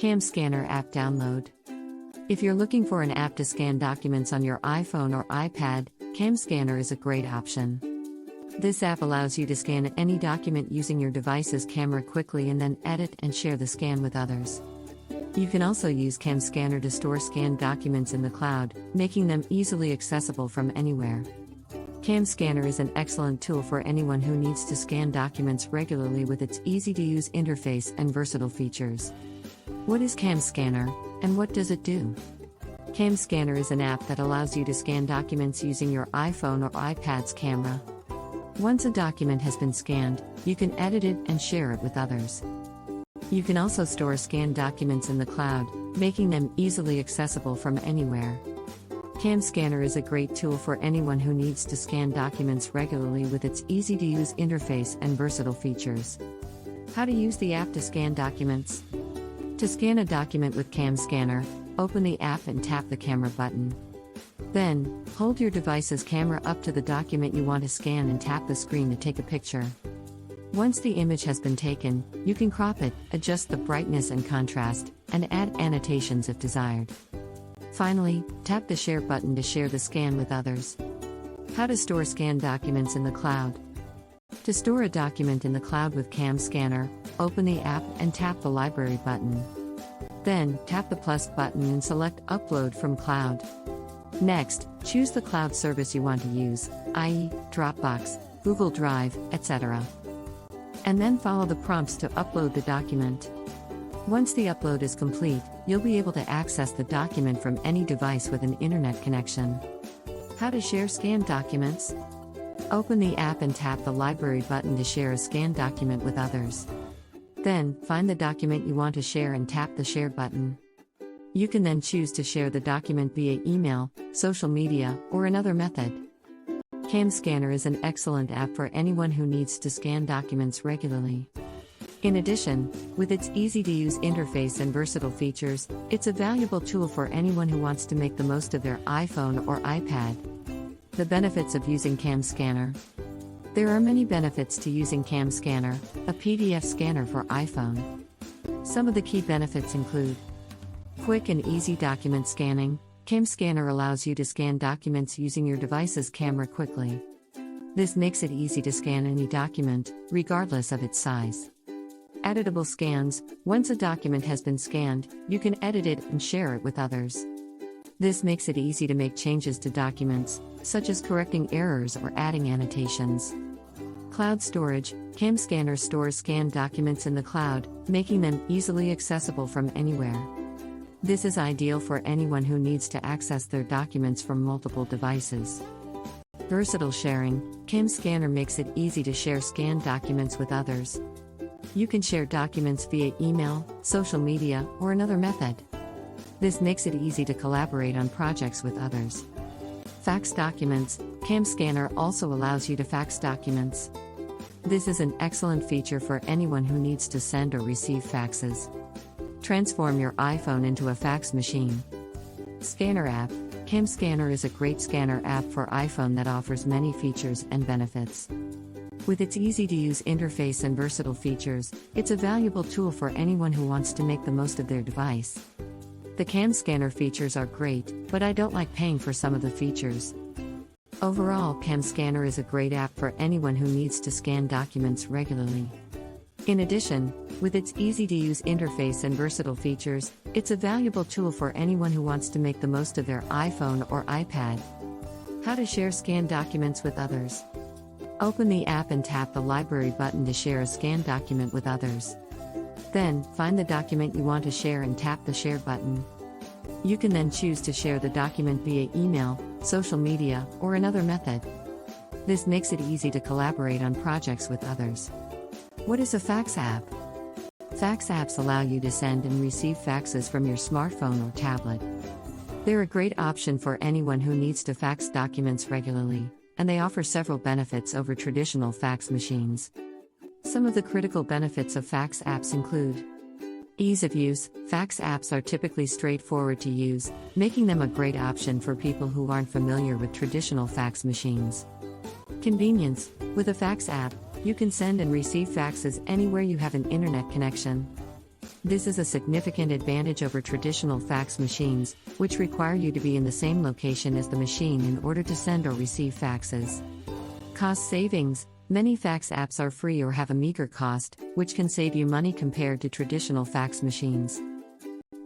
CamScanner app download. If you're looking for an app to scan documents on your iPhone or iPad, CamScanner is a great option. This app allows you to scan any document using your device's camera quickly and then edit and share the scan with others. You can also use CamScanner to store scanned documents in the cloud, making them easily accessible from anywhere. CamScanner is an excellent tool for anyone who needs to scan documents regularly with its easy-to-use interface and versatile features. What is CamScanner, and what does it do? CamScanner is an app that allows you to scan documents using your iPhone or iPad's camera. Once a document has been scanned, you can edit it and share it with others. You can also store scanned documents in the cloud, making them easily accessible from anywhere. CamScanner is a great tool for anyone who needs to scan documents regularly with its easy-to-use interface and versatile features. How to use the app to scan documents? To scan a document with CamScanner, open the app and tap the camera button. Then, hold your device's camera up to the document you want to scan and tap the screen to take a picture. Once the image has been taken, you can crop it, adjust the brightness and contrast, and add annotations if desired. Finally, tap the Share button to share the scan with others. How to store scanned documents in the cloud. To store a document in the cloud with CamScanner, open the app and tap the Library button. Then, tap the plus button and select Upload from Cloud. Next, choose the cloud service you want to use, i.e., Dropbox, Google Drive, etc. And then follow the prompts to upload the document. Once the upload is complete, you'll be able to access the document from any device with an internet connection. How to share scanned documents? Open the app and tap the Library button to share a scanned document with others. Then, find the document you want to share and tap the Share button. You can then choose to share the document via email, social media, or another method. CamScanner is an excellent app for anyone who needs to scan documents regularly. In addition, with its easy-to-use interface and versatile features, it's a valuable tool for anyone who wants to make the most of their iPhone or iPad. The benefits of using CamScanner. There are many benefits to using CamScanner, a PDF scanner for iPhone. Some of the key benefits include quick and easy document scanning. CamScanner allows you to scan documents using your device's camera quickly. This makes it easy to scan any document, regardless of its size. Editable scans. Once a document has been scanned, you can edit it and share it with others. This makes it easy to make changes to documents, such as correcting errors or adding annotations. Cloud storage. CamScanner stores scanned documents in the cloud, making them easily accessible from anywhere. This is ideal for anyone who needs to access their documents from multiple devices. Versatile sharing. CamScanner makes it easy to share scanned documents with others. You can share documents via email, social media, or another method. This makes it easy to collaborate on projects with others. Fax Documents. CamScanner also allows you to fax documents. This is an excellent feature for anyone who needs to send or receive faxes. Transform your iPhone into a fax machine. Scanner app. CamScanner is a great scanner app for iPhone that offers many features and benefits. With its easy-to-use interface and versatile features, it's a valuable tool for anyone who wants to make the most of their device. The CamScanner features are great, but I don't like paying for some of the features. Overall, CamScanner is a great app for anyone who needs to scan documents regularly. In addition, with its easy-to-use interface and versatile features, it's a valuable tool for anyone who wants to make the most of their iPhone or iPad. How to share scanned documents with others. Open the app and tap the Library button to share a scanned document with others. Then, find the document you want to share and tap the Share button. You can then choose to share the document via email, social media, or another method. This makes it easy to collaborate on projects with others. What is a fax app? Fax apps allow you to send and receive faxes from your smartphone or tablet. They're a great option for anyone who needs to fax documents regularly, and they offer several benefits over traditional fax machines. Some of the critical benefits of fax apps include ease of use. Fax apps are typically straightforward to use, making them a great option for people who aren't familiar with traditional fax machines. Convenience. With a fax app, you can send and receive faxes anywhere you have an internet connection. This is a significant advantage over traditional fax machines, which require you to be in the same location as the machine in order to send or receive faxes. Cost savings. Many fax apps are free or have a meager cost, which can save you money compared to traditional fax machines.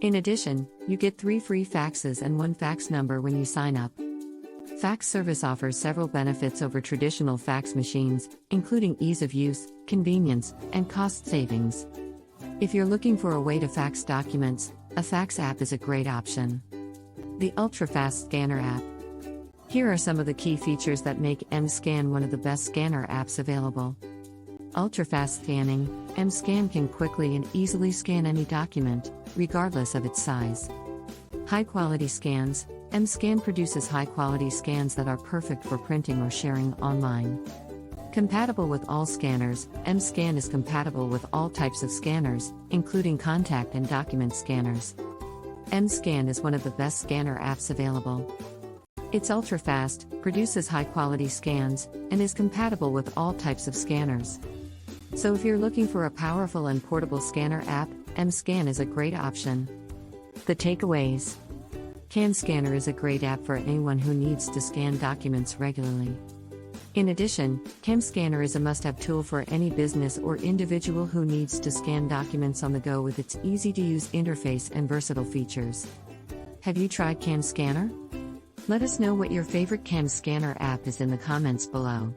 In addition, you get 3 free faxes and 1 fax number when you sign up. Fax service offers several benefits over traditional fax machines, including ease of use, convenience, and cost savings. If you're looking for a way to fax documents, a fax app is a great option. The ultra-fast scanner app. Here are some of the key features that make MScan one of the best scanner apps available. Ultra-fast scanning. MScan can quickly and easily scan any document, regardless of its size. High-quality scans. MScan produces high-quality scans that are perfect for printing or sharing online. Compatible with all scanners. MScan is compatible with all types of scanners, including contact and document scanners. MScan is one of the best scanner apps available. It's ultra-fast, produces high-quality scans, and is compatible with all types of scanners. So if you're looking for a powerful and portable scanner app, MScan is a great option. The takeaways. CamScanner is a great app for anyone who needs to scan documents regularly. In addition, CamScanner is a must-have tool for any business or individual who needs to scan documents on the go with its easy-to-use interface and versatile features. Have you tried CamScanner? Let us know what your favorite CamScanner app is in the comments below.